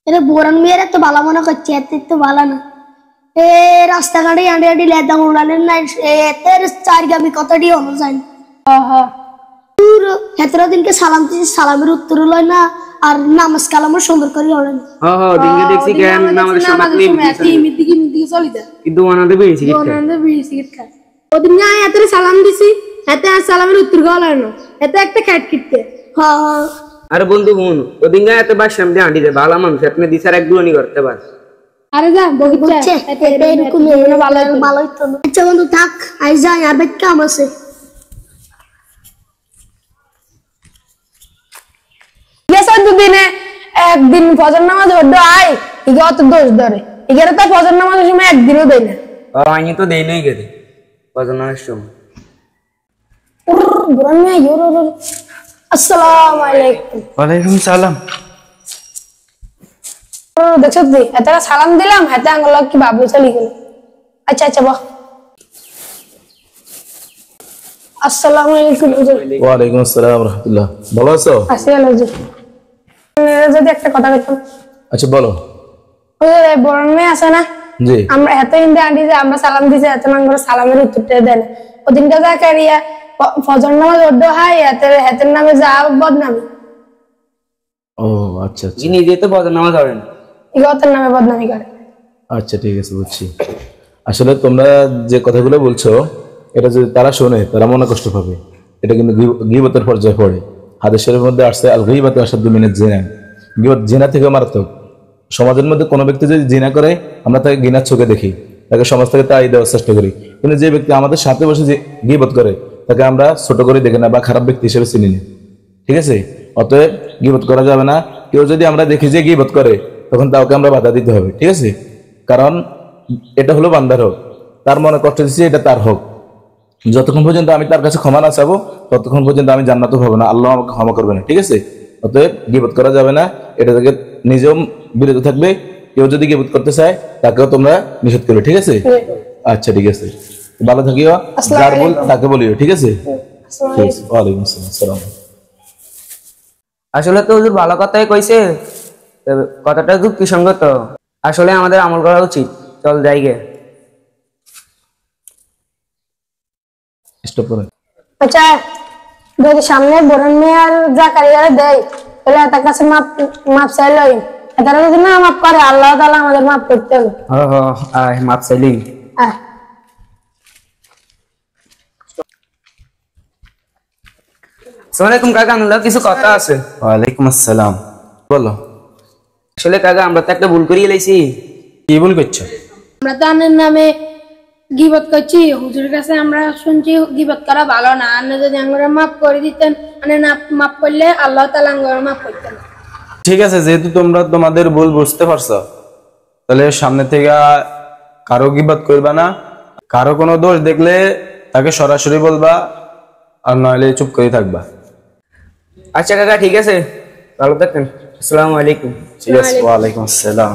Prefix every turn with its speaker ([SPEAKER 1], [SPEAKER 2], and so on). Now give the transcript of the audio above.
[SPEAKER 1] এটা বোরান মেয়েরা তো ভালো মনে করছে, এতে তো ভালো না। এ রাস্তাঘাটে আঁটি আঁটি লেদা উড়ালেন না, এতের চার গামি কতটি অনুযায়ী হেতরা দিনকে সালাম দিয়েছি, সালামের উত্তর লয় না, আর নামাজ কালামও সুন্দর করে হলেন।
[SPEAKER 2] দিনকে দেখছি কেন আমাদের সময় কিন্তু ওনাদের বেশি
[SPEAKER 1] খায় ওদিন না এতের সালাম দিছি, এতে আর সালামের উত্তর গলায় না, এতে একটা খ্যাট কিটতে।
[SPEAKER 2] আরে বন্ধু হুন ওদিন গায়ে এত বাস সামনে আঁটি দে ভালো মানুষ আপনি দিশার এক দুয়ানি করতে পার।
[SPEAKER 1] আরে যা বলছে এটা এরকম ভালোই তো। আচ্ছা বন্ধু থাক, আই যাই, আর বেশ কাম আছে।
[SPEAKER 3] দুদিনে একদিন ফজর নামাজ পড়তে আয়, ইগে অত দোষ ধরে, ইগের তো ফজর নামাজের সময় একদিনও দেয় না।
[SPEAKER 2] আমি তো দেই নাই গেলে ফজর নামাজের সময়।
[SPEAKER 3] আসসালামু আলাইকুম।
[SPEAKER 4] ওয়ালাইকুম সালাম।
[SPEAKER 3] দেখছো তুই এত সালাম দিলাম, হাতে আঙুল কি বাবু চলি গেল। আচ্ছা আচ্ছা বাহ। আসসালামু আলাইকুম হুজুর।
[SPEAKER 4] ওয়ালাইকুম আসসালাম রাহমাতুল্লাহ। ভালো আছো?
[SPEAKER 3] আছি ভালো হুজুর। যদি একটা কথা বলতাম।
[SPEAKER 4] আচ্ছা বলো।
[SPEAKER 3] হুজুর এই বড় মেয়ে আছে না,
[SPEAKER 4] জি
[SPEAKER 3] আমরা এত ইন্দে আন্টি যে আমরা সালাম দিছি, এত নাঙ্গর সালামের উত্তরটা দেন ওদিনটা যা কারিয়া ফজর নামাজ পড়তে হয়, হাতের নামে যা বদনামি।
[SPEAKER 4] ও আচ্ছা আচ্ছা,
[SPEAKER 2] যিনি নিজে তো ফজর নামাজ পড়েন
[SPEAKER 3] ইগতের নামে বদনামি করে।
[SPEAKER 4] আচ্ছা ঠিক আছে বুঝছি। আসলে তোমরা যে কথাগুলো বলছো এটা যদি তারা শোনে তারা মনে কষ্ট পাবে। এটা কিন্তু গীবতের পর্যায়ে পড়ে। হাদিসের মধ্যে আসছে আল গীবাতু আশাদ্দু মিনাজ জিনা। গীবত জিনা থেকে মারাত্মক। সমাজের মধ্যে কোনো ব্যক্তি যদি জিনা করে আমরা তাকে ঘৃণার চোখে দেখি, তাকে সমাজ থেকে তাড়িয়ে দেওয়ার চেষ্টা করি। কিন্তু যে ব্যক্তি আমাদের সাথে বসে যে গীবত করে তাকে আমরা ছোট করে দেখি না বা খারাপ ব্যক্তি হিসেবে চিনি না। ঠিক আছে, অতএব গীবত করা যাবে না। কেউ যদি আমরা দেখি যে গীবত করে তখন তাকে আমরা বাধা দিতে হবে। ঠিক আছে, কারণ এটা হলো বান্দার হক, তার মনে কষ্ট দিচ্ছে, এটা তার হক। যতক্ষণ পর্যন্ত আমি তার কাছে ক্ষমা না চাবো ততক্ষণ পর্যন্ত আমি জান্নাতও পাবো না, আল্লাহ আমাকে ক্ষমা করবে না। ঠিক আছে, অতএব গীবত করা যাবে না, এটা থেকে নিজেও বিরত থাকবে। কেউ যদি গীবত করতে চায় তাকেও তোমরা নিষেধ করবে। ঠিক আছে, আচ্ছা ঠিক আছে, ভালো থাকিও, যার বল তাকে বলিও। ঠিক আছে, ওয়ালাইকুম আসসালাম।
[SPEAKER 2] আসলে তো হুজুর ভালো কথাই কইছে, কথাটা যুক্তিসঙ্গত। আসলে আমাদের আমল করা উচিত। চল যাই গে।
[SPEAKER 4] স্টপ করুন।
[SPEAKER 3] আচ্ছা যদি সামনে বরণ মেয়ে আর যা কারিগরে দেয় তাহলে তার কাছে মাপ চাইলই, তারা যদি না মাপ করে আল্লাহ তাআলা আমাদের মাপ করতে হবে।
[SPEAKER 2] মাপ চাইলি। আসসালামু কাকা, আনলা কিছু কথা আছে।
[SPEAKER 4] ওয়ালাইকুম আসসালাম, বলো।
[SPEAKER 2] আসলে কাকা আমরা তো একটা ভুল করিয়ে লাইছি।
[SPEAKER 4] কি ভুল করছো?
[SPEAKER 1] আমরা তো আনের নামে গীবত করছি, হুজুরের কাছে আমরা শুনছি গীবত করা ভালো না। আনে যদি আমরা মাফ করে দিতেন, আনে না মাফ করলে আল্লাহ তাআলা আমরা মাফ করতেন।
[SPEAKER 4] ঠিক আছে, যেহেতু তোমরা তোমাদের ভুল বুঝতে পারছো তাহলে সামনে থেকে কারো গীবত করবা না। কারো কোনো দোষ দেখলে তাকে সরাসরি বলবা, আর নইলে চুপ করে থাকবা।
[SPEAKER 2] আচ্ছা কাকা ঠিক আছে, ভালো থাকেন। আসসালামু আলাইকুম।
[SPEAKER 4] ঠিক আছে, ওয়ালাইকুম আসসালাম।